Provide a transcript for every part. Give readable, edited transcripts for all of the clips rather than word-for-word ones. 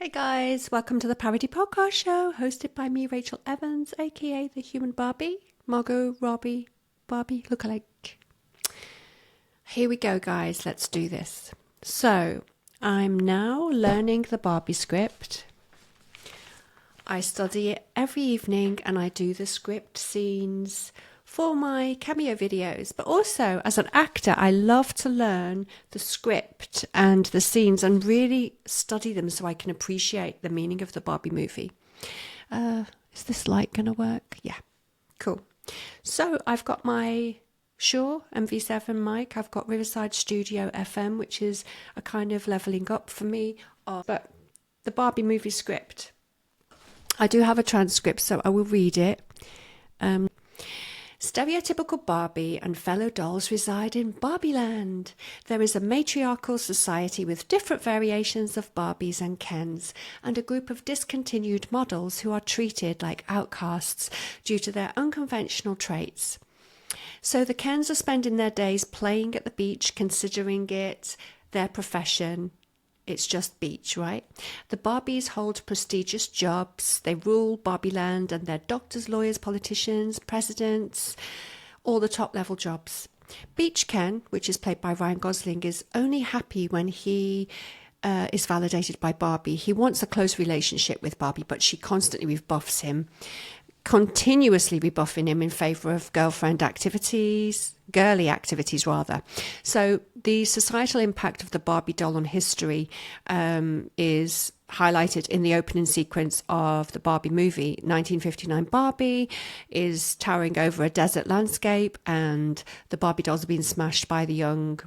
Hey guys, welcome to the Parody Podcast show, hosted by me, Rachel Evans, aka the Human Barbie, Margot Robbie, Barbie Lookalike. Here we go, guys, let's do this. So, I'm now learning the Barbie script. I study it every evening and I do the script scenes for my Cameo videos, but also as an actor I love to learn the script and the scenes and really study them so I can appreciate the meaning of the Barbie movie. Is this light gonna work? Yeah, cool. So I've got my Shure MV7 mic, I've got Riverside Studio FM, which is a kind of leveling up for me, but the Barbie movie script, I do have a transcript, so I will read it. Stereotypical Barbie and fellow dolls reside in Barbie Land. There is a matriarchal society with different variations of Barbies and Kens, and a group of discontinued models who are treated like outcasts due to their unconventional traits. So the Kens are spending their days playing at the beach, considering it their profession. It's just beach, right? The Barbies hold prestigious jobs. They rule Barbie Land, and they're doctors, lawyers, politicians, presidents, all the top level jobs. Beach Ken, which is played by Ryan Gosling, is only happy when he is validated by Barbie. He wants a close relationship with Barbie, but she constantly rebuffs him, continuously rebuffing him in favour of girly activities rather. So the societal impact of the Barbie doll on history is highlighted in the opening sequence of the Barbie movie. 1959 Barbie is towering over a desert landscape, and the Barbie dolls are being smashed by the young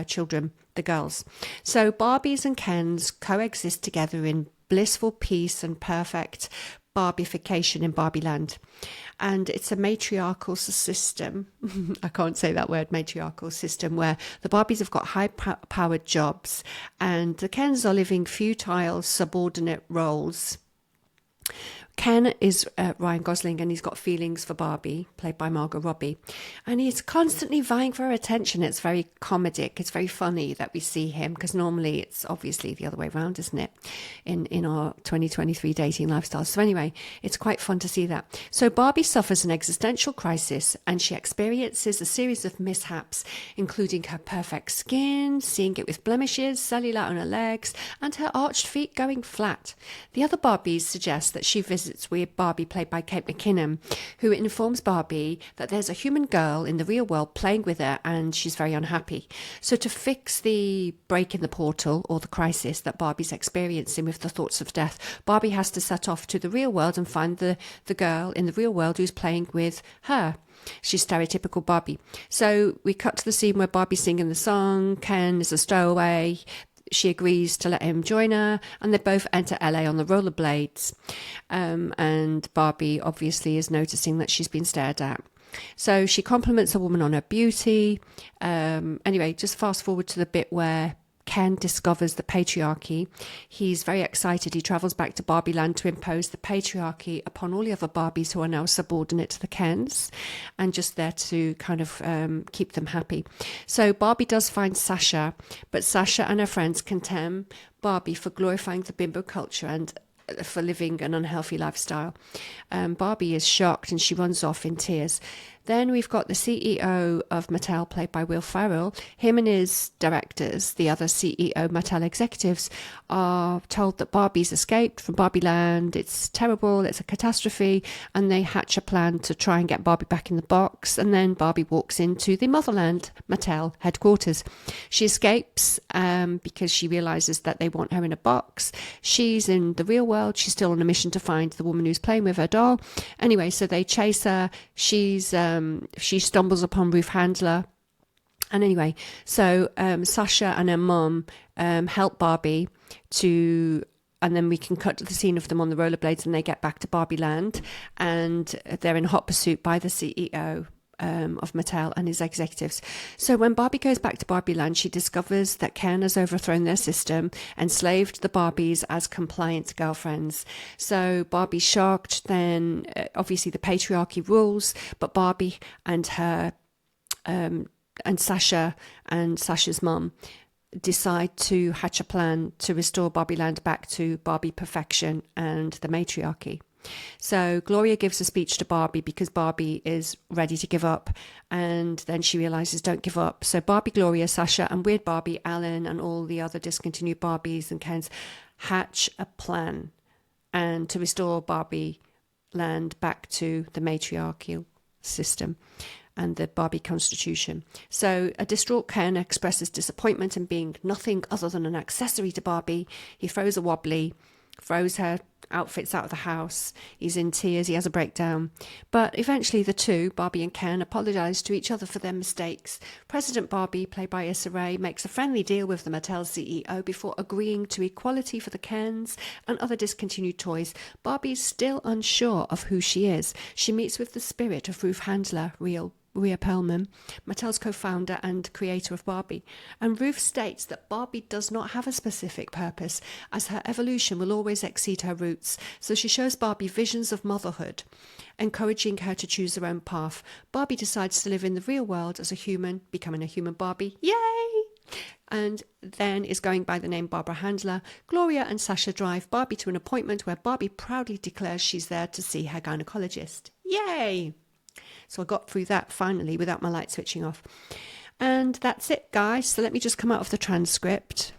children, the girls. So Barbies and Kens coexist together in blissful peace and perfect Barbification in Barbie Land. And it's a matriarchal system. I can't say that word, matriarchal system, where the Barbies have got high-powered jobs and the Kens are living futile, subordinate roles. Ken is Ryan Gosling, and he's got feelings for Barbie, played by Margot Robbie, and he's constantly vying for her attention. It's very comedic, it's very funny that we see him, because normally it's obviously the other way around, isn't it, in our 2023 dating lifestyle. So anyway, it's quite fun to see that. So Barbie suffers an existential crisis, and she experiences a series of mishaps, including her perfect skin, seeing it with blemishes, cellulite on her legs, and her arched feet going flat. The other Barbies suggest that she visits weird Barbie, played by Kate McKinnon, who informs Barbie that there's a human girl in the real world playing with her, and she's very unhappy. So to fix the break in the portal, or the crisis that Barbie's experiencing with the thoughts of death, Barbie has to set off to the real world and find the girl in the real world who's playing with her. She's stereotypical Barbie. So we cut to the scene where Barbie's singing the song. Ken is a stowaway. She agrees to let him join her, and they both enter LA on the rollerblades. And Barbie obviously is noticing that she's been stared at. So she compliments a woman on her beauty. Anyway, just fast forward to the bit where Ken discovers the patriarchy. He's very excited. He travels back to Barbie Land to impose the patriarchy upon all the other Barbies who are now subordinate to the Kens, and just there to kind of keep them happy. So Barbie does find Sasha, but Sasha and her friends condemn Barbie for glorifying the bimbo culture and for living an unhealthy lifestyle. Barbie is shocked and she runs off in tears. Then we've got the CEO of Mattel, played by Will Ferrell. Him and his directors, the other CEO Mattel executives, are told that Barbie's escaped from Barbie Land. It's terrible, it's a catastrophe, and they hatch a plan to try and get Barbie back in the box. And then Barbie walks into the Motherland Mattel headquarters. She escapes because she realizes that they want her in a box. She's in the real world. She's still on a mission to find the woman who's playing with her doll. Anyway, so they chase her. She stumbles upon Ruth Handler. And anyway, so Sasha and her mum help Barbie to, and then we can cut to the scene of them on the rollerblades, and they get back to Barbie Land, and they're in hot pursuit by the CEO of Mattel and his executives. So when Barbie goes back to Barbie Land, she discovers that Ken has overthrown their system, enslaved the Barbies as compliant girlfriends. So Barbie's shocked. Then obviously the patriarchy rules, but Barbie and her and Sasha and Sasha's mum decide to hatch a plan to restore Barbie Land back to Barbie perfection and the matriarchy. So Gloria gives a speech to Barbie because Barbie is ready to give up, and then she realizes don't give up. So Barbie, Gloria, Sasha, and Weird Barbie, Alan, and all the other discontinued Barbies and Kens hatch a plan and to restore Barbie Land back to the matriarchal system and the Barbie constitution. So a distraught Ken expresses disappointment in being nothing other than an accessory to Barbie. He throws a wobbly, throws her outfits out of the house. He's in tears. He has a breakdown. But eventually the two, Barbie and Ken, apologise to each other for their mistakes. President Barbie, played by Issa Rae, makes a friendly deal with the Mattel CEO before agreeing to equality for the Kens and other discontinued toys. Barbie is still unsure of who she is. She meets with the spirit of Ruth Handler, Rhea Perlman, Mattel's co-founder and creator of Barbie. And Ruth states that Barbie does not have a specific purpose, as her evolution will always exceed her roots. So she shows Barbie visions of motherhood, encouraging her to choose her own path. Barbie decides to live in the real world as a human, becoming a human Barbie. Yay! And then is going by the name Barbara Handler. Gloria and Sasha drive Barbie to an appointment where Barbie proudly declares she's there to see her gynecologist. Yay! So I got through that finally without my light switching off. And that's it, guys. So let me just come out of the transcript.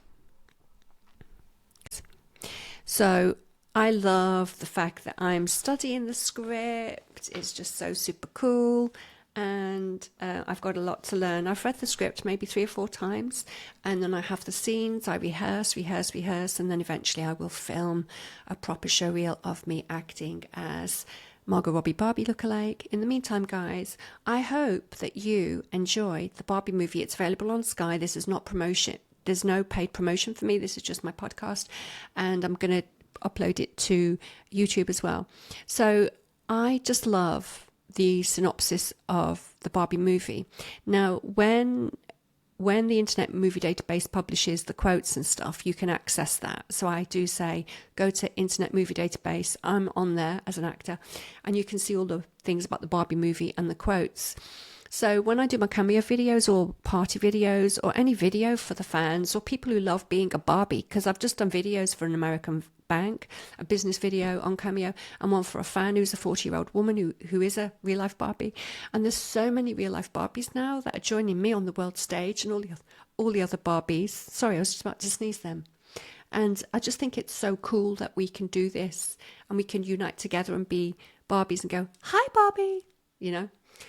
So I love the fact that I'm studying the script. It's just so super cool. And I've got a lot to learn. I've read the script maybe 3 or 4 times. And then I have the scenes. I rehearse. And then eventually I will film a proper show reel of me acting as Margot Robbie Barbie lookalike. In the meantime, guys, I hope that you enjoyed the Barbie movie. It's available on Sky. This is not promotion. There's no paid promotion for me. This is just my podcast. And I'm going to upload it to YouTube as well. So I just love the synopsis of the Barbie movie. Now, when the Internet Movie Database publishes the quotes and stuff, you can access that. So I do say, go to Internet Movie Database. I'm on there as an actor, and you can see all the things about the Barbie movie and the quotes. So when I do my Cameo videos or party videos or any video for the fans or people who love being a Barbie, because I've just done videos for an American bank, a business video on Cameo, and one for a fan who's a 40-year-old woman who is a real-life Barbie. And there's so many real-life Barbies now that are joining me on the world stage and all the other Barbies. Sorry, I was just about to sneeze then. And I just think it's so cool that we can do this and we can unite together and be Barbies and go, hi, Barbie, you know.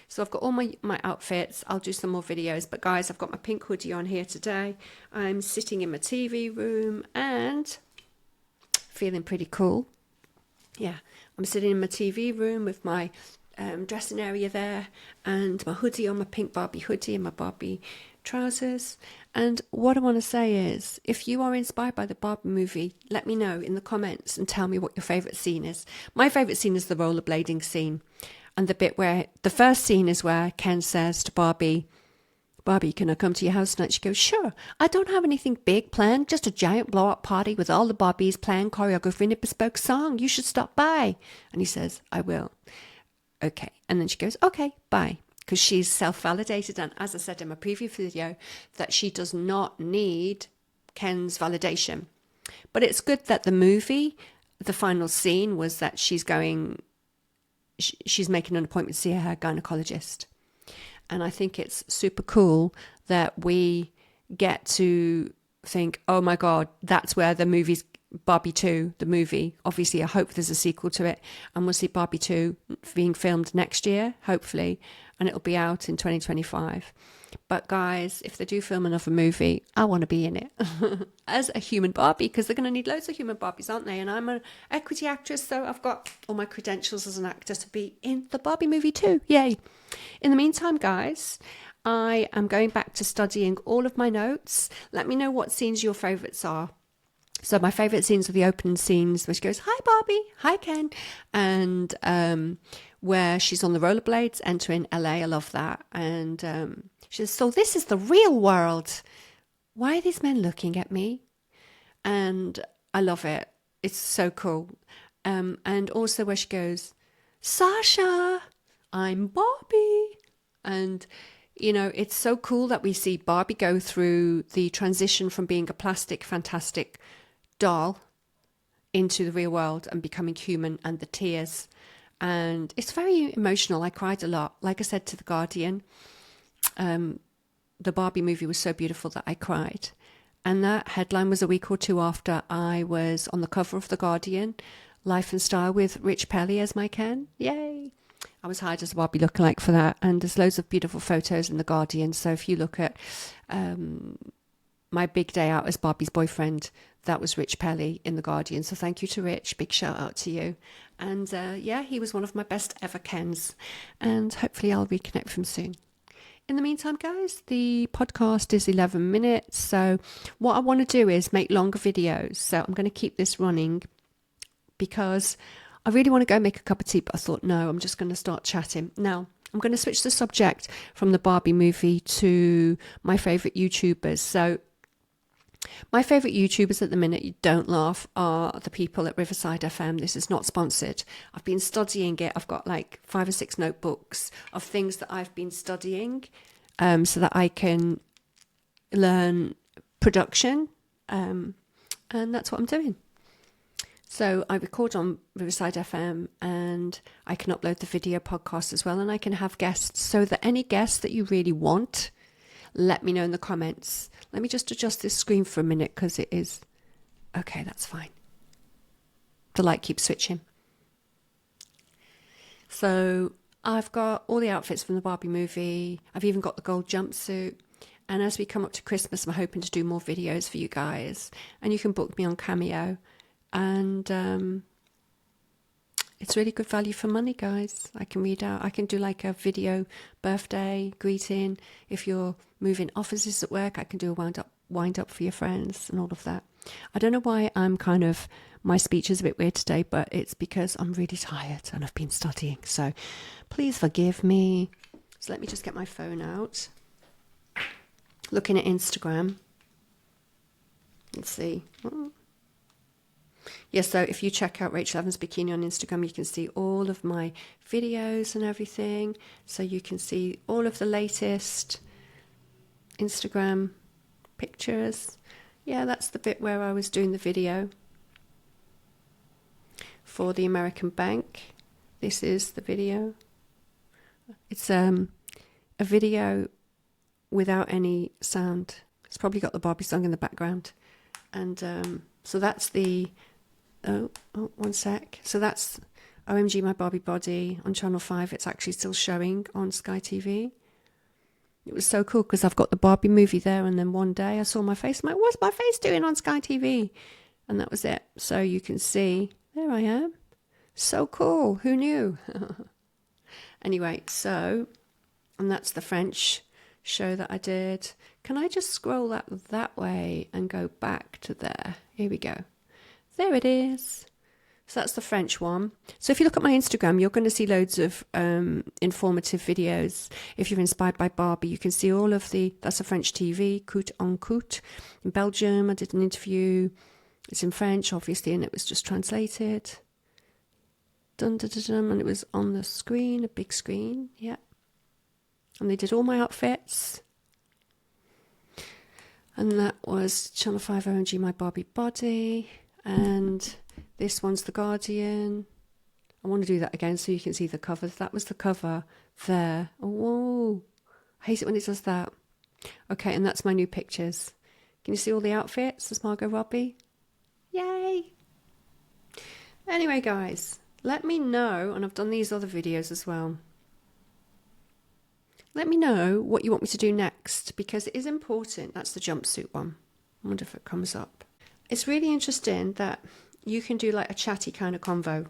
So I've got all my outfits. I'll do some more videos. But guys, I've got my pink hoodie on here today. I'm sitting in my TV room and feeling pretty cool. Yeah, I'm sitting in my TV room with my dressing area there and my hoodie on, my pink Barbie hoodie and my Barbie trousers. And what I want to say is, if you are inspired by the Barbie movie, let me know in the comments and tell me what your favourite scene is. My favourite scene is the rollerblading scene. And the bit where, the first scene is where Ken says to Barbie, Barbie, can I come to your house tonight? She goes, sure. I don't have anything big planned, just a giant blow-up party with all the Barbies playing choreography in a bespoke song. You should stop by. And he says, I will. Okay. And then she goes, okay, bye. Because she's self-validated. And as I said in my previous video, that she does not need Ken's validation. But it's good that the movie, the final scene was that she's making an appointment to see her gynecologist. And I think it's super cool that we get to think, oh my God, that's where the movie's Barbie 2, the movie. Obviously, I hope there's a sequel to it. And we'll see Barbie 2 being filmed next year, hopefully. And it'll be out in 2025. But guys, if they do film another movie, I want to be in it as a human Barbie, because they're going to need loads of human Barbies, aren't they? And I'm an equity actress, so I've got all my credentials as an actor to be in the Barbie movie too. Yay. In the meantime, guys, I am going back to studying all of my notes. Let me know what scenes your favourites are. So my favourite scenes are the opening scenes where she goes, hi, Barbie, hi, Ken. And where she's on the rollerblades entering LA. I love that. And she says, so this is the real world. Why are these men looking at me? And I love it. It's so cool. And also where she goes, Sasha, I'm Barbie. And You know, it's so cool that we see Barbie go through the transition from being a plastic, fantastic doll into the real world and becoming human, and the tears. And it's very emotional. I cried a lot. Like I said to The Guardian, the Barbie movie was so beautiful that I cried. And that headline was a week or two after I was on the cover of The Guardian, Life and Style, with Rich Pelly as my Ken. Yay! I was hired as a Barbie lookalike for that. And there's loads of beautiful photos in The Guardian. So if you look at my big day out as Barbie's boyfriend, that was Rich Pelly in The Guardian. So thank you to Rich. Big shout out to you. And yeah, he was one of my best ever Kens. And hopefully I'll reconnect with him soon. In the meantime, guys, the podcast is 11 minutes. So what I want to do is make longer videos. So I'm going to keep this running because I really want to go make a cup of tea. But I thought, no, I'm just going to start chatting. Now, I'm going to switch the subject from the Barbie movie to my favourite YouTubers. So my favourite YouTubers at the minute, you don't laugh, are the people at Riverside FM. This is not sponsored. I've been studying it. I've got like 5 or 6 notebooks of things that I've been studying so that I can learn production. And that's what I'm doing. So I record on Riverside FM and I can upload the video podcast as well. And I can have guests, so that any guests that you really want, let me know in the comments. Let me just adjust this screen for a minute because it is... Okay, that's fine. The light keeps switching. So I've got all the outfits from the Barbie movie. I've even got the gold jumpsuit. And as we come up to Christmas, I'm hoping to do more videos for you guys. And you can book me on Cameo. And it's really good value for money, guys. I can read out. I can do like a video birthday greeting. If you're moving offices at work, I can do a wind up for your friends and all of that. I don't know why my speech is a bit weird today, but it's because I'm really tired and I've been studying. So please forgive me. So let me just get my phone out. Looking at Instagram. Let's see. Yes, so if you check out Rachel Evans Bikini on Instagram, you can see all of my videos and everything. So you can see all of the latest Instagram pictures. Yeah, that's the bit where I was doing the video for the American Bank. This is the video. It's a video without any sound. It's probably got the Barbie song in the background. And so that's the... Oh, one sec. So that's OMG My Barbie Body on Channel 5. It's actually still showing on Sky TV. It was so cool because I've got the Barbie movie there, and then one day I saw my face. I'm like, what's my face doing on Sky TV? And that was it. So you can see, there I am. So cool. Who knew? Anyway, so, and that's the French show that I did. Can I just scroll that way and go back to there? Here we go. There it is. So that's the French one. So if you look at my Instagram, you're going to see loads of informative videos. If you're inspired by Barbie, you can see all of that's a French TV, Coute en Coute. In Belgium, I did an interview. It's in French, obviously, and it was just translated. Dun, dun, dun, dun, and it was on the screen, a big screen, yeah. And they did all my outfits. And that was Channel 5 OMG My Barbie Body. And this one's The Guardian. I want to do that again so you can see the cover. That was the cover there. Oh, whoa. I hate it when it does that. Okay, and that's my new pictures. Can you see all the outfits? There's Margot Robbie. Yay! Anyway, guys, let me know, and I've done these other videos as well. Let me know what you want me to do next, because it is important. That's the jumpsuit one. I wonder if it comes up. It's really interesting that you can do like a chatty kind of convo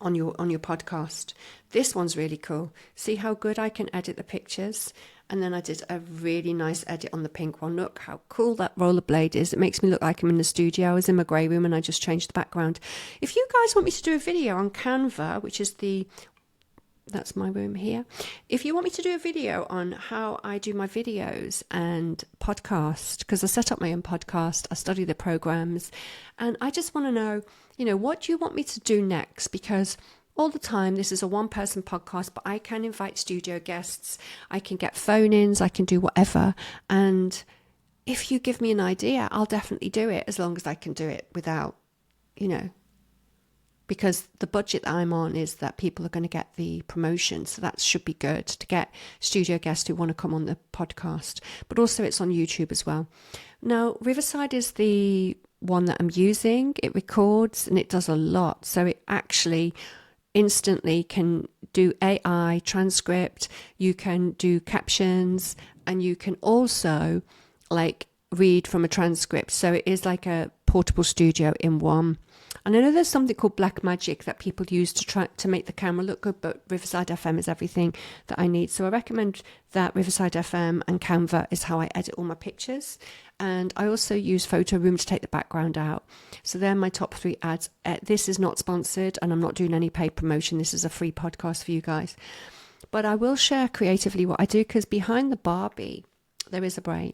on your podcast. This one's really cool. See how good I can edit the pictures? And then I did a really nice edit on the pink one. Look how cool that rollerblade is. It makes me look like I'm in the studio. I was in my grey room and I just changed the background. If you guys want me to do a video on Canva, which is that's my room here. If you want me to do a video on how I do my videos and podcast, because I set up my own podcast, I study the programs, and I just want to know, what do you want me to do next? Because all the time. This is a one-person podcast, but I can invite studio guests. I can get phone-ins. I can do whatever. And if you give me an idea, I'll definitely do it, as long as I can do it without, because the budget that I'm on is that people are going to get the promotion. So that should be good, to get studio guests who want to come on the podcast. But also it's on YouTube as well. Now, Riverside is the one that I'm using. It records and it does a lot. So it actually instantly can do AI transcript. You can do captions, and you can also read from a transcript. So it is like a portable studio in one. And I know there's something called Black Magic that people use to try to make the camera look good, but Riverside FM is everything that I need. So I recommend that Riverside FM and Canva is how I edit all my pictures. And I also use Photo Room to take the background out. So they're my top 3 ads. This is not sponsored, and I'm not doing any paid promotion. This is a free podcast for you guys. But I will share creatively what I do, because behind the Barbie, there is a brain.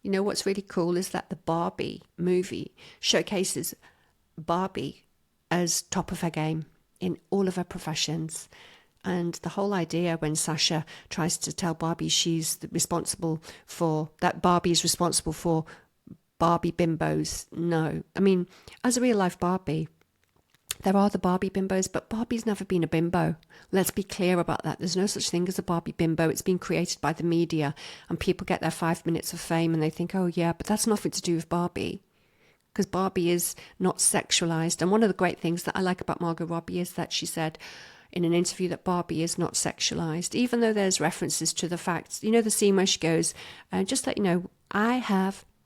What's really cool is that the Barbie movie showcases Barbie as top of her game in all of her professions. And the whole idea, when Sasha tries to tell Barbie that Barbie is responsible for Barbie bimbos. No. I mean, as a real life Barbie, there are the Barbie bimbos, but Barbie's never been a bimbo. Let's be clear about that. There's no such thing as a Barbie bimbo. It's been created by the media, and people get their 5 minutes of fame and they think, oh yeah, but that's nothing to do with Barbie. Because Barbie is not sexualized. And one of the great things that I like about Margot Robbie is that she said in an interview that Barbie is not sexualized, even though there's references to the fact, the scene where she goes, just let you know,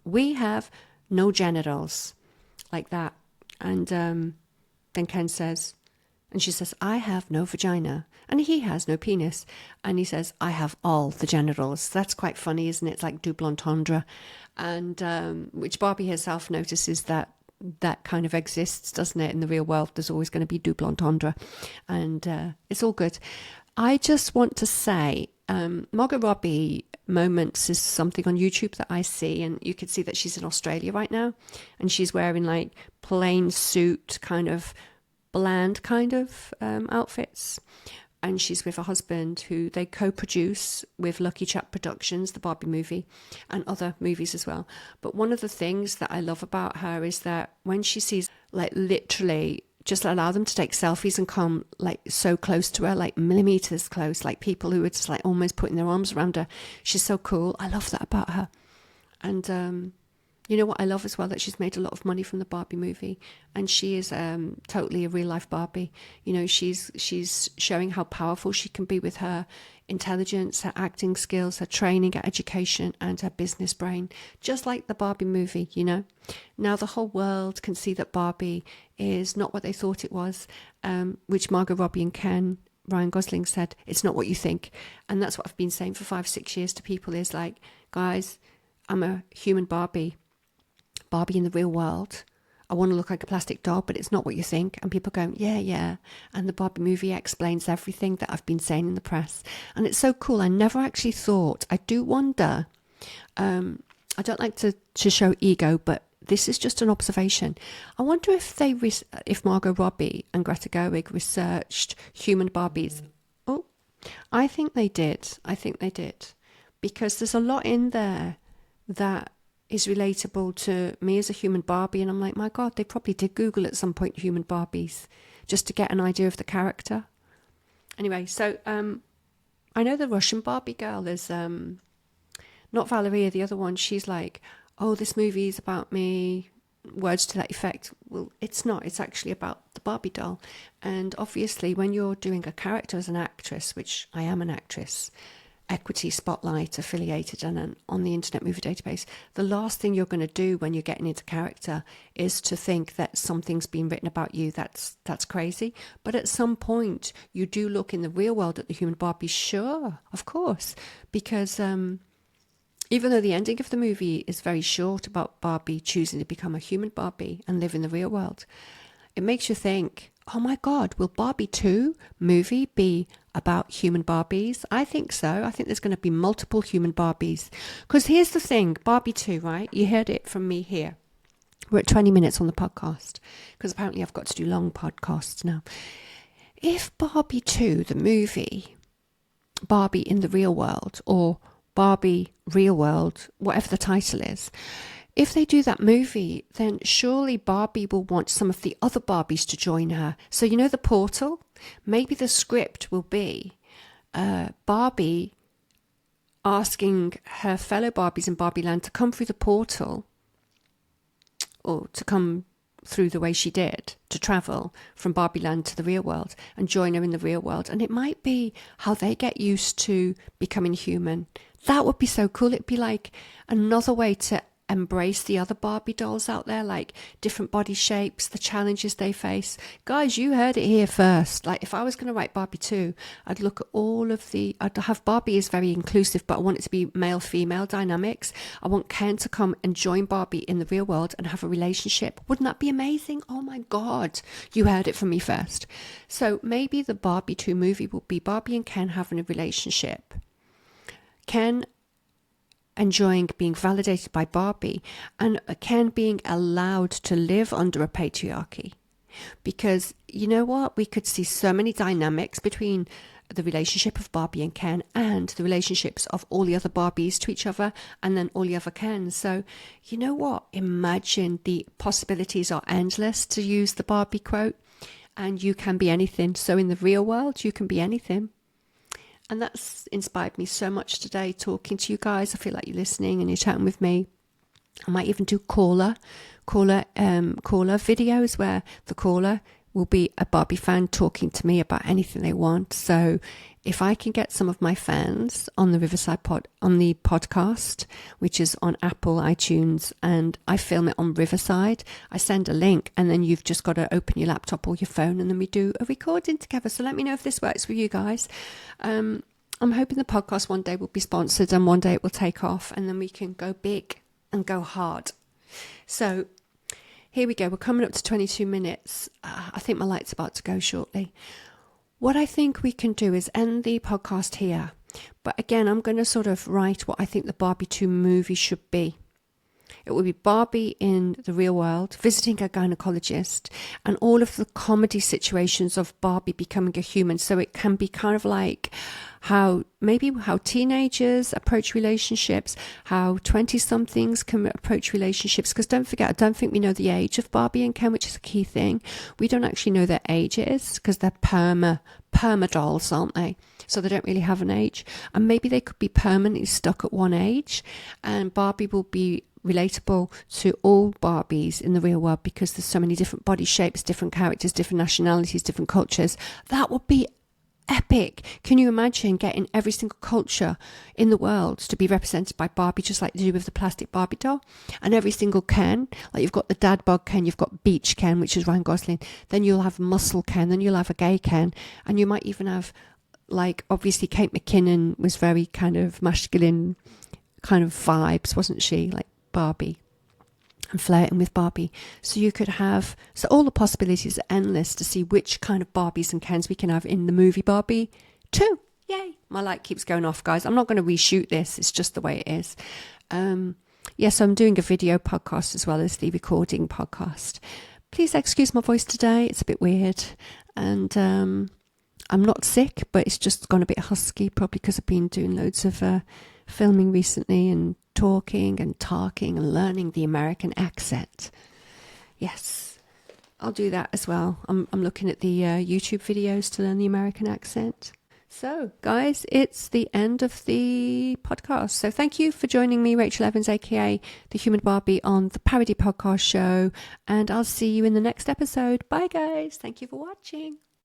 we have no genitals, like that. And then Ken says, and she says, I have no vagina. And he has no penis. And he says, I have all the genitals. That's quite funny, isn't it? It's like double entendre. And which Barbie herself notices that kind of exists, doesn't it? In the real world, there's always going to be double entendre. And it's all good. I just want to say, Margot Robbie Moments is something on YouTube that I see, and you can see that she's in Australia right now, and she's wearing plain suit, kind of bland kind of outfits, and she's with a husband who they co-produce with Lucky Chap Productions, the Barbie movie, and other movies as well. But one of the things that I love about her is that when she sees, literally just allow them to take selfies and come so close to her, millimeters close, people who are just almost putting their arms around her. She's so cool. I love that about her. And you know what I love as well? That she's made a lot of money from the Barbie movie, and she is totally a real life Barbie. She's showing how powerful she can be with her intelligence, her acting skills, her training, her education, and her business brain, just like the Barbie movie. Now the whole world can see that Barbie is not what they thought it was, which Margot Robbie and Ryan Gosling said, it's not what you think. And that's what I've been saying for 5-6 years to people, is guys, I'm a human Barbie in the real world. I want to look like a plastic doll, but it's not what you think. And people go, yeah. And the Barbie movie explains everything that I've been saying in the press. And it's so cool. I never actually thought, I do wonder, I don't like to show ego, but this is just an observation. I wonder if Margot Robbie and Greta Gerwig researched human Barbies. Oh, I think they did. Because there's a lot in there that is relatable to me as a human Barbie, and I'm like, my God, they probably did Google at some point human Barbies just to get an idea of the character. Anyway, so I know the Russian Barbie girl is not Valeria, the other one. She's like, oh, this movie is about me, words to that effect. Well, it's not. It's actually about the Barbie doll. And obviously, when you're doing a character as an actress, which I am an actress, Equity Spotlight affiliated and on the Internet Movie Database, the last thing you're going to do when you're getting into character is to think that something's been written about you. That's crazy. But at some point, you do look in the real world at the human Barbie. Sure, of course, because even though the ending of the movie is very short about Barbie choosing to become a human Barbie and live in the real world, it makes you think, oh my God, will Barbie 2 movie be about human Barbies? I think so. I think there's going to be multiple human Barbies. Because here's the thing, Barbie 2, right? You heard it from me here. We're at 20 minutes on the podcast because apparently I've got to do long podcasts now. If Barbie 2, the movie, Barbie in the Real World, or Barbie Real World, whatever the title is, if they do that movie, then surely Barbie will want some of the other Barbies to join her. So you know the portal? Maybe the script will be Barbie asking her fellow Barbies in Barbie Land to come through the portal, or to come through the way she did, to travel from Barbie Land to the real world and join her in the real world. And it might be how they get used to becoming human. That would be so cool. It'd be like another way to embrace the other Barbie dolls out there, like different body shapes, the challenges they face. Guys, you heard it here first. Like if I was going to write Barbie 2, I'd look at I'd have Barbie is very inclusive, but I want it to be male-female dynamics. I want Ken to come and join Barbie in the real world and have a relationship. Wouldn't that be amazing? Oh my God, you heard it from me first. So maybe the Barbie 2 movie will be Barbie and Ken having a relationship. Ken enjoying being validated by Barbie, and Ken being allowed to live under a patriarchy. Because you know what? We could see so many dynamics between the relationship of Barbie and Ken and the relationships of all the other Barbies to each other and then all the other Kens. So you know what? Imagine the possibilities are endless, to use the Barbie quote, and you can be anything. So in the real world, you can be anything. And that's inspired me so much today, talking to you guys. I feel like you're listening and you're chatting with me. I might even do caller videos where the caller will be a Barbie fan talking to me about anything they want. So if I can get some of my fans on the podcast, which is on Apple, iTunes, and I film it on Riverside, I send a link and then you've just got to open your laptop or your phone and then we do a recording together. So let me know if this works for you guys. I'm hoping the podcast one day will be sponsored and one day it will take off and then we can go big and go hard. So here we go. We're coming up to 22 minutes. I think my light's about to go shortly. What I think we can do is end the podcast here. But again, I'm going to sort of write what I think the Barbie 2 movie should be. It will be Barbie in the real world, visiting a gynecologist, and all of the comedy situations of Barbie becoming a human. So it can be kind of like how teenagers approach relationships, how 20-somethings can approach relationships. Because don't forget, I don't think we know the age of Barbie and Ken, which is a key thing. We don't actually know their ages because they're perma dolls, aren't they? So they don't really have an age. And maybe they could be permanently stuck at one age, and Barbie will be relatable to all Barbies in the real world because there's so many different body shapes, different characters, different nationalities, different cultures. That would be epic. Can you imagine getting every single culture in the world to be represented by Barbie, just like they do with the plastic Barbie doll? And every single Ken, like you've got the dad bod Ken, you've got beach Ken, which is Ryan Gosling, then you'll have muscle Ken, then you'll have a gay Ken, and you might even have, like, obviously Kate McKinnon was very kind of masculine kind of vibes, wasn't she? Like Barbie and flirting with Barbie. So you could have, so all the possibilities are endless to see which kind of Barbies and Kens we can have in the movie Barbie 2. Yay. My light keeps going off, guys. I'm not going to reshoot this. It's just the way it is. So I'm doing a video podcast as well as the recording podcast. Please excuse my voice today. It's a bit weird. And I'm not sick, but it's just gone a bit husky, probably because I've been doing loads of filming recently and talking and talking and learning the American accent. Yes, I'll do that as well. I'm looking at the YouTube videos to learn the American accent. So, guys, it's the end of the podcast. So thank you for joining me, Rachel Evans, aka The Human Barbie, on the Parody Podcast show. And I'll see you in the next episode. Bye, guys. Thank you for watching.